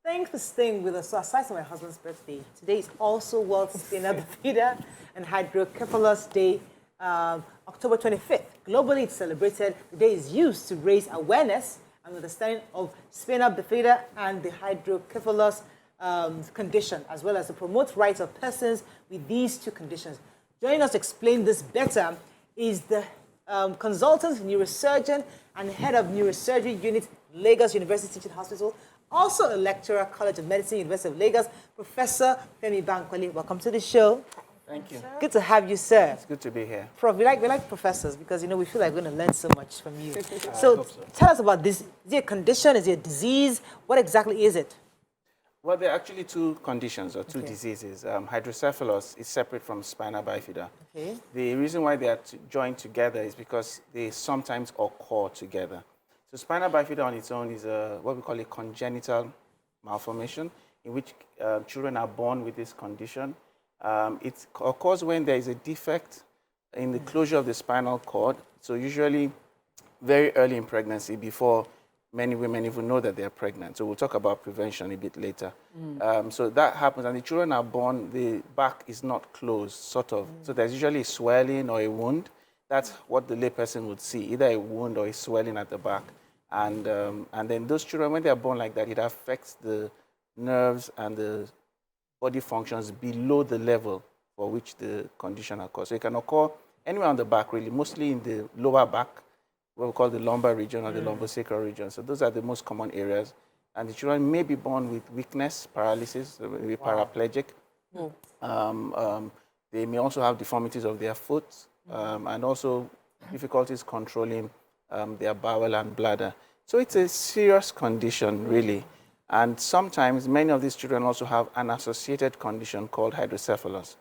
Thanks for staying with us. So aside from my husband's birthday, today is also World Spina Bifida and Hydrocephalus Day, October 25th. Globally, it's celebrated. The day is used to raise awareness and understanding of Spina Bifida and the Hydrocephalus condition, as well as to promote rights of persons with these two conditions. Joining us to explain this better is the consultant, neurosurgeon, and head of neurosurgery unit, Lagos University Teaching Hospital, also a lecturer, College of Medicine, University of Lagos, Professor Femi Bankole. Welcome to the show. Thank you. Good to have you, sir. It's good to be here. Prof, we like professors because, we feel like we're going to learn so much from you. So tell us about this. Is it a condition? Is it a disease? What exactly is it? Well, there are actually two conditions or two diseases. Hydrocephalus is separate from spina bifida. Okay. The reason why they are joined together is because they sometimes occur together. So spina bifida on its own is what we call a congenital malformation in which children are born with this condition. It occurs when there is a defect in the closure of the spinal cord. So usually very early in pregnancy, before many women even know that they're pregnant. So we'll talk about prevention a bit later. So that happens, and the children are born, the back is not closed, sort of. So there's usually a swelling or a wound. That's what the layperson would see, either a wound or a swelling at the back. And then those children, when they're born like that, it affects the nerves and the body functions below the level for which the condition occurs. So it can occur anywhere on the back, really, mostly in the lower back, what we call the lumbar region or the lumbosacral region. So those are the most common areas. And the children may be born with weakness, paralysis, so maybe paraplegic. They may also have deformities of their foot and also difficulties controlling their bowel and bladder. So it's a serious condition, really. And sometimes many of these children also have an associated condition called hydrocephalus.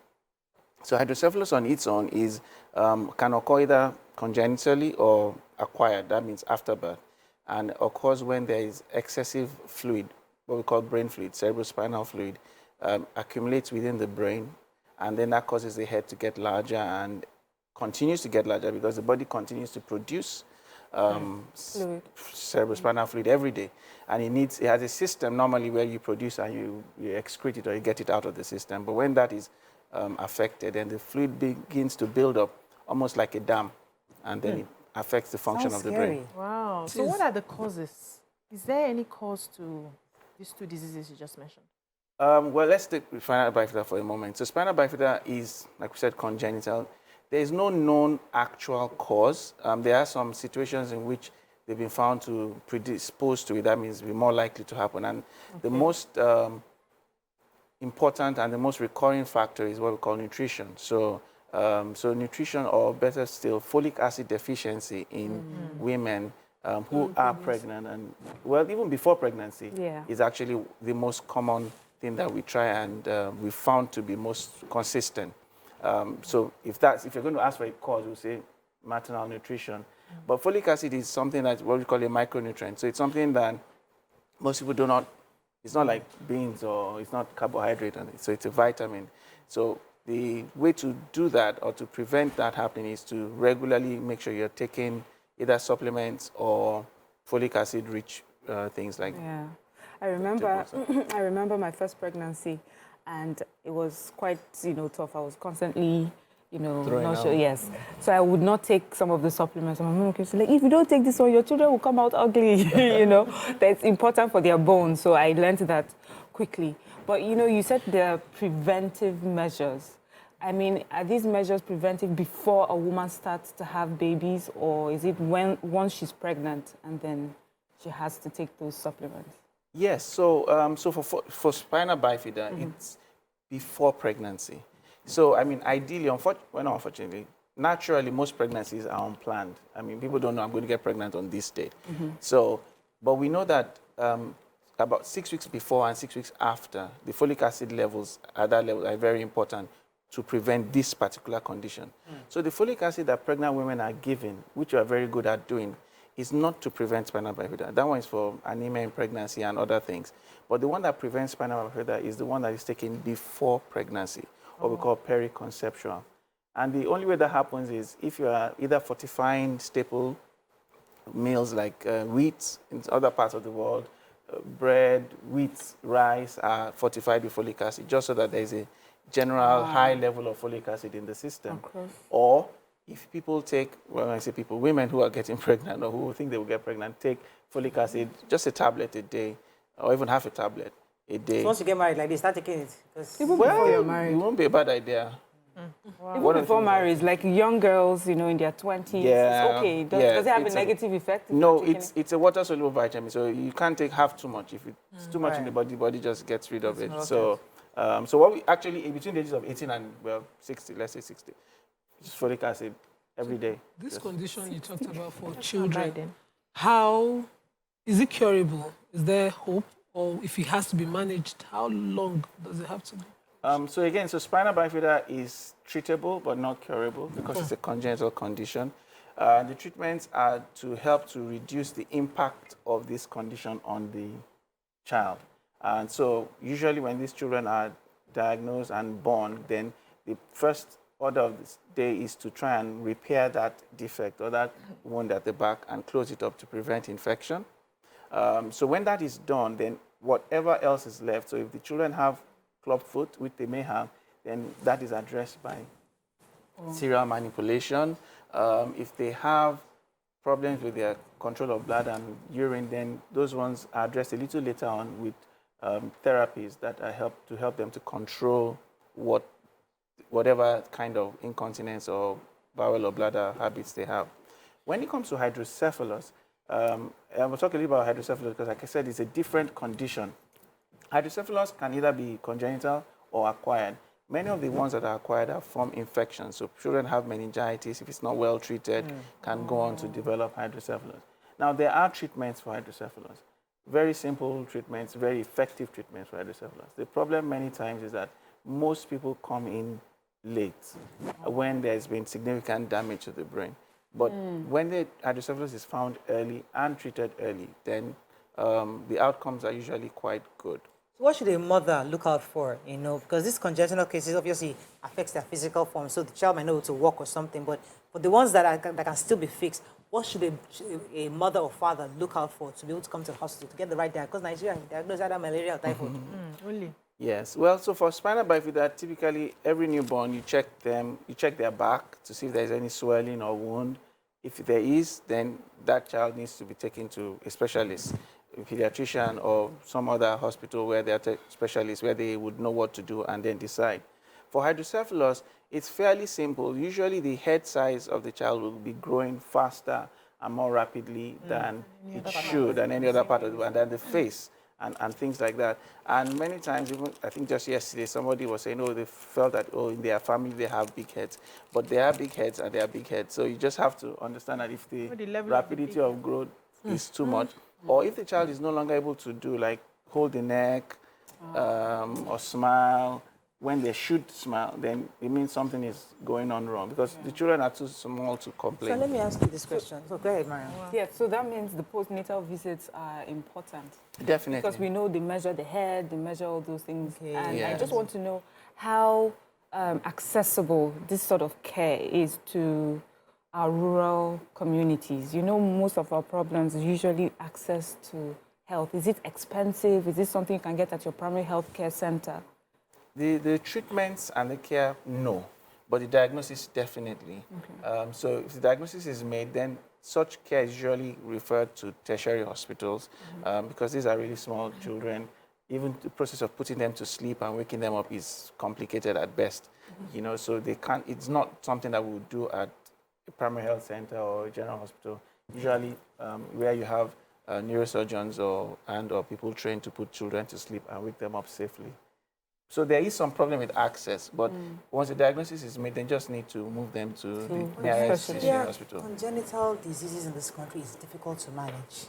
So hydrocephalus on its own is can occur either congenitally or acquired, that means after birth, and occurs when there is excessive fluid, what we call brain fluid, cerebrospinal fluid, accumulates within the brain, and then that causes the head to get larger and continues to get larger because the body continues to produce cerebrospinal fluid every day. And it has a system normally where you produce and you excrete it or you get it out of the system. But when that is affected, and the fluid begins to build up almost like a dam, and then it affects the function of the brain. Wow. So what are the causes? Is there any cause to these two diseases you just mentioned? Well, let's take spina bifida for a moment. So spina bifida is, like we said, congenital. There is no known actual cause. There are some situations in which they've been found to predispose to it. That means be more likely to happen. And the most important and the most recurring factor is what we call nutrition. So nutrition, or better still, folic acid deficiency in women who are pregnant, and well, even before pregnancy, is actually the most common thing that we try and we found to be most consistent. So if you're going to ask for a cause, we'll say maternal nutrition. But folic acid is something that's what we call a micronutrient. So it's something that most people do not, it's not like beans or it's not carbohydrate, so it's a vitamin. So the way to do that or to prevent that happening is to regularly make sure you're taking either supplements or folic acid rich things like I remember my first pregnancy, and it was quite tough. I was constantly not sure. Yes, so I would not take some of the supplements. And my mom kept saying, like, if you don't take this one, your children will come out ugly. That's important for their bones. So I learned that quickly. But you said there are preventive measures. I mean, are these measures preventive before a woman starts to have babies, or is it once she's pregnant and then she has to take those supplements? Yes. So for spina bifida, it's before pregnancy. So I mean, ideally, unfortunately, naturally, most pregnancies are unplanned. I mean, people don't know I'm going to get pregnant on this date. So, but we know that about 6 weeks before and 6 weeks after, the folic acid levels at that level are very important to prevent this particular condition. So the folic acid that pregnant women are given, which we are very good at doing, is not to prevent spina bifida. That one is for anemia in pregnancy and other things. But the one that prevents spina bifida is the one that is taken before pregnancy, what we call periconceptual. And the only way that happens is if you are either fortifying staple meals like wheat in other parts of the world, bread, wheat, rice are fortified with folic acid, just so that there is a general high level of folic acid in the system. Or if people take, well, when I say people, women who are getting pregnant or who think they will get pregnant, take folic acid, just a tablet a day, or even half a tablet a day. So once you get married like this, start taking it. Even before you're married. It won't be a bad idea. Even before marriage, like young girls, you know, in their 20s, Yeah, it's okay. Does it have a negative effect? If No, you're taking it's a water-soluble vitamin, so you can't take half too much. If it's too much in the body just gets rid of it. So, so what we actually, in between the ages of 18 and, well, 60, let's say 60, just folic acid every day. This condition you talked about for children, how is it curable? Is there hope? Or if it has to be managed, how long does it have to be? So again, so spina bifida is treatable but not curable because it's a congenital condition. The treatments are to help to reduce the impact of this condition on the child. And so usually when these children are diagnosed and born, then the first order of this day is to try and repair that defect or that wound at the back and close it up to prevent infection. So when that is done, then whatever else is left, so if the children have clubfoot, which they may have, then that is addressed by serial manipulation. If they have problems with their control of blood and urine, then those ones are addressed a little later on with therapies that are help them to control whatever kind of incontinence or bowel or bladder habits they have. When it comes to hydrocephalus, I will talk a little about hydrocephalus because, like I said, it's a different condition. Hydrocephalus can either be congenital or acquired. Many of the ones that are acquired are from infections. So children have meningitis, if it's not well treated, can go on to develop hydrocephalus. Now, there are treatments for hydrocephalus. Very simple treatments, very effective treatments for hydrocephalus. The problem many times is that most people come in late when there's been significant damage to the brain. But when the hydrocephalus is found early and treated early, then the outcomes are usually quite good. What should a mother look out for, you know, because this congenital cases obviously affects their physical form, so the child might know to walk or something, but for the ones that can still be fixed, what should a mother or father look out for to be able to come to the hospital to get the right diagnosis? Because Nigeria diagnosed either malaria or typhoid. Really? Yes. Well, so for spina bifida, typically every newborn, you check their back to see if there's any swelling or wound. If there is, then that child needs to be taken to a specialist, a pediatrician or some other hospital where they are specialists, where they would know what to do and then decide. For hydrocephalus, it's fairly simple. Usually the head size of the child will be growing faster and more rapidly than it should, than any other part of the body, than the face and things like that. And many times, even I think just yesterday, somebody was saying, oh, they felt that, oh, in their family they have big heads. But they are big heads and they are big heads. So you just have to understand that if the rapidity of growth is too much, or if the child is no longer able to do, like, hold the neck or smile, when they should smile, then it means something is going on wrong because the children are too small to complain. So let me ask you this question. So go ahead, Mariam. Yeah, so that means the postnatal visits are important. Definitely. Because we know they measure the head, they measure all those things. Okay. And Yes. I just want to know how accessible this sort of care is to our rural communities. You know, most of our problems is usually access to health. Is it expensive? Is this something you can get at your primary health care center? The treatments and the care, no. But the diagnosis, definitely. Okay. So if the diagnosis is made, then such care is usually referred to tertiary hospitals because these are really small children. Even the process of putting them to sleep and waking them up is complicated at best. You know, so they can't. It's not something that we would do at a primary health center or a general hospital. Usually, where you have neurosurgeons or people trained to put children to sleep and wake them up safely. So there is some problem with access, but once the diagnosis is made, they just need to move them to the nearest teaching hospital. Congenital diseases in this country is difficult to manage.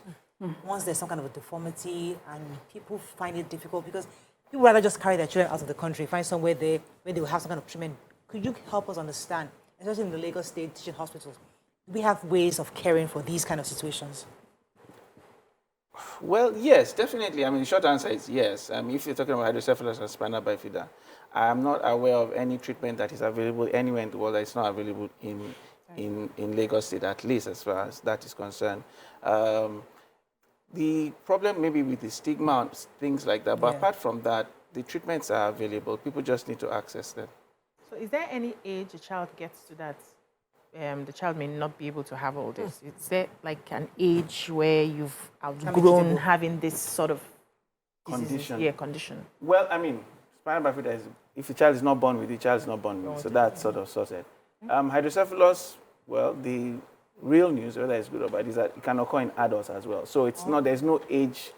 Once there's some kind of a deformity, and people find it difficult because people rather just carry their children out of the country, find somewhere where they will have some kind of treatment. Could you help us understand, especially in the Lagos State teaching hospitals, do we have ways of caring for these kind of situations? Well, yes, definitely. I mean, the short answer is yes. If you're talking about hydrocephalus and spina bifida, I'm not aware of any treatment that is available anywhere in the world that is not available in Lagos State, at least as far as that is concerned. The problem maybe with the stigma and things like that, but Yeah. apart from that, the treatments are available. People just need to access them. So is there any age a child gets to that the child may not be able to have all this? Is there like an age where you've outgrown suitable. having this sort of diseases? Condition. Yeah, condition. Well, I mean, spina bifida is, if the child is not born with it, the child is not born with it. So that's sort of sorted. Hydrocephalus, well, the real news, whether it's good or bad, is that it can occur in adults as well. So it's not, there's no age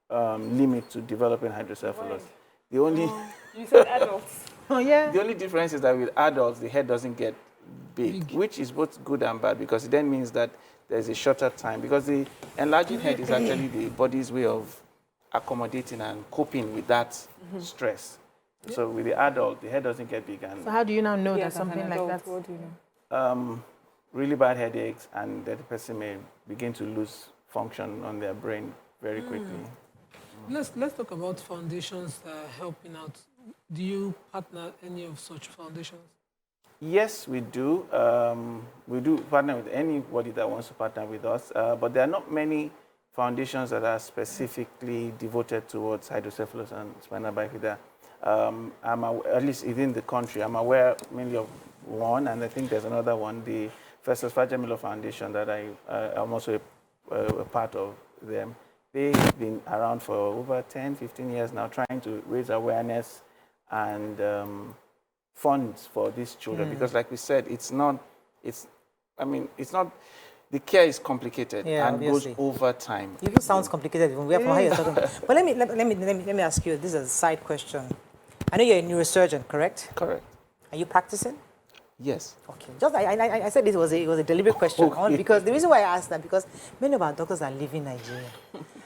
limit to developing hydrocephalus. The only You said adults. Oh, yeah. the only difference is that with adults, the head doesn't get big, which is both good and bad, because it then means that there's a shorter time. Because the enlarging head is actually the body's way of accommodating and coping with that stress. So with the adult, the head doesn't get big, and So how do you now know that Yes, as an something like adult, that? what do you know? really bad headaches, and that the person may begin to lose function on their brain very quickly. Let's talk about foundations that are helping out. Do you partner any of such foundations? Yes, we do. We do partner with anybody that wants to partner with us, but there are not many foundations that are specifically devoted towards hydrocephalus and spina bifida. At least within the country, I'm aware mainly of one, and I think there's another one, the Professor Femi Foundation, that I'm also a part of them. They've been around for over 10, 15 years now, trying to raise awareness and funds for these children, because like we said, the care is complicated and obviously. goes over time. It even sounds complicated from how you're talking. But let me ask you, this is a side question. I know you're a neurosurgeon, correct? Correct. Are you practicing? Yes. Okay. Just I said it was a deliberate question, Okay. because the reason why I asked that, because many of our doctors are leaving Nigeria,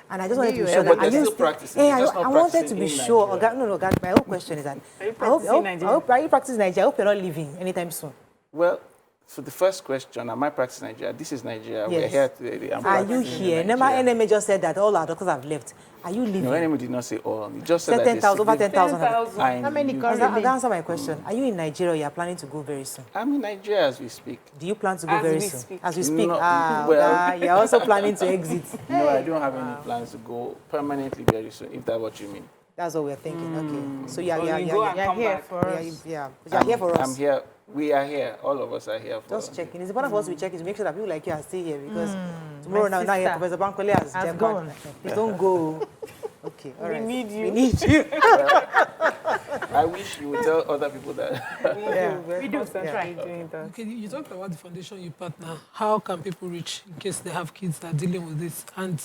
and I just wanted to be Yeah, sure but that they're are you still practicing. Hey, They're just not I wanted to practicing be in sure. Nigeria. God, my whole question is that Are you practicing Nigeria? are you practicing Nigeria? I hope you're not leaving anytime soon. Well, so the first question, am I practicing Nigeria? This is Nigeria. We're Yes. here today. I'm Are you practicing in here? Never Nigeria. NMA just said that all our doctors have left. Are you leaving? No, enemy did not say all. He just said Said that 10,000, over 10,000. How many I'll currently? answer my question. Are you in Nigeria or you are planning to go very soon? I'm in Nigeria as we speak. Do you plan to go As very we soon? speak. As we speak. No, Well, you're also planning to exit. No, I don't have any plans to go permanently very soon, if that's what you mean. That's what we're thinking. Okay. So So you go and You're come here back. for us. You're here for us. I'm here. We are here. All of us are here for Just checking. It's important for us to check is to make sure that people like you are still here, because My tomorrow now here sister Professor Bankole has has jumped gone. back. Please don't go. Okay, all We right. need you. We need you. I wish you would tell other people that. We do. Constantly doing that. Okay, you talked about the foundation you partner. How can people reach in case they have kids that are dealing with this? And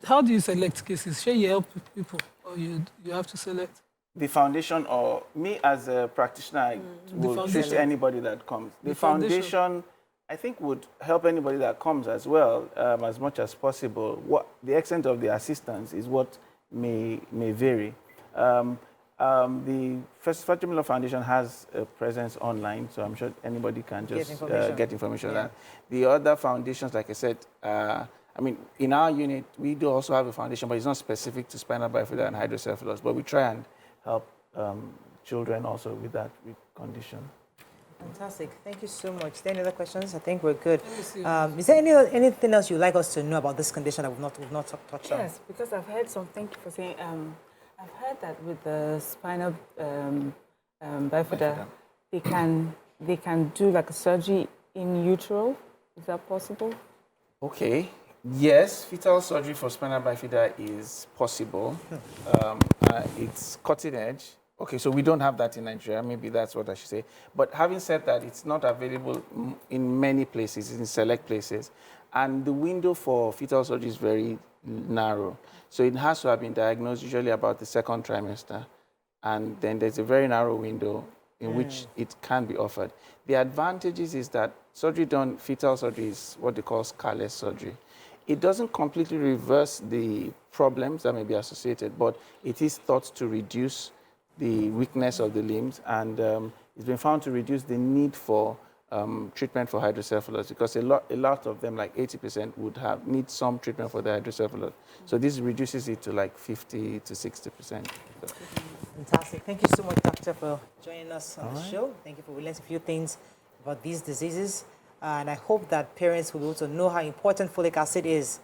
how do you select cases? Shall you help people, or you have to select? The foundation, or me as a practitioner, I will treat foundation. anybody that comes. The The foundation. foundation, I think, would help anybody that comes as well, as much as possible. What the extent of the assistance is what may vary. The First Fatimila Foundation has a presence online, so I'm sure anybody can just get information on that. The other foundations, like I said, in our unit, we do also have a foundation, but it's not specific to spina bifida and hydrocephalus, but we try and help children also with that condition. Fantastic. Thank you so much. Is there any other questions? I think we're good. see. Is there anything else you'd like us to know about this condition that we've not touched on? Yes, because I've heard some. Thank you for saying. I've heard that with the spinal bifida, they can do like a surgery in utero. Is that possible? Okay. Yes, fetal surgery for spina bifida is possible. It's cutting edge. Okay, so we don't have that in Nigeria. Maybe that's what I should say. But having said that, it's not available in many places, in select places. And the window for fetal surgery is very narrow. So it has to have been diagnosed usually about the second trimester. And then there's a very narrow window in which it can be offered. The advantages is that fetal surgery is what they call scarless surgery. It doesn't completely reverse the problems that may be associated, but it is thought to reduce the weakness of the limbs, and it's been found to reduce the need for treatment for hydrocephalus, because a lot of them, like 80%, would need some treatment for the hydrocephalus. So this reduces it to like 50 to 60%. Fantastic. Thank you so much, Doctor, for joining us on the show. Thank you for learning a few things about these diseases. And I hope that parents will be able to know how important folic acid is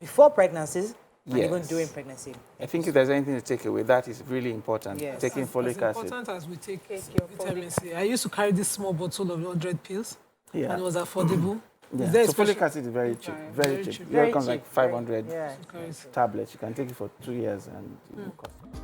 before pregnancies and even Yes. during pregnancy. I think if there's anything to take away, that is really important. Yes. Taking folic As acid. important as we take your vitamin C. I used to carry this small bottle of 100 pills, Yeah. and it was affordable. Yeah. Is there a So folic special- acid is very cheap. Very Very cheap. cheap. Yeah, it comes like cheap, 500 Yeah. Carries. tablets. You can take it for 2 years and it will cost.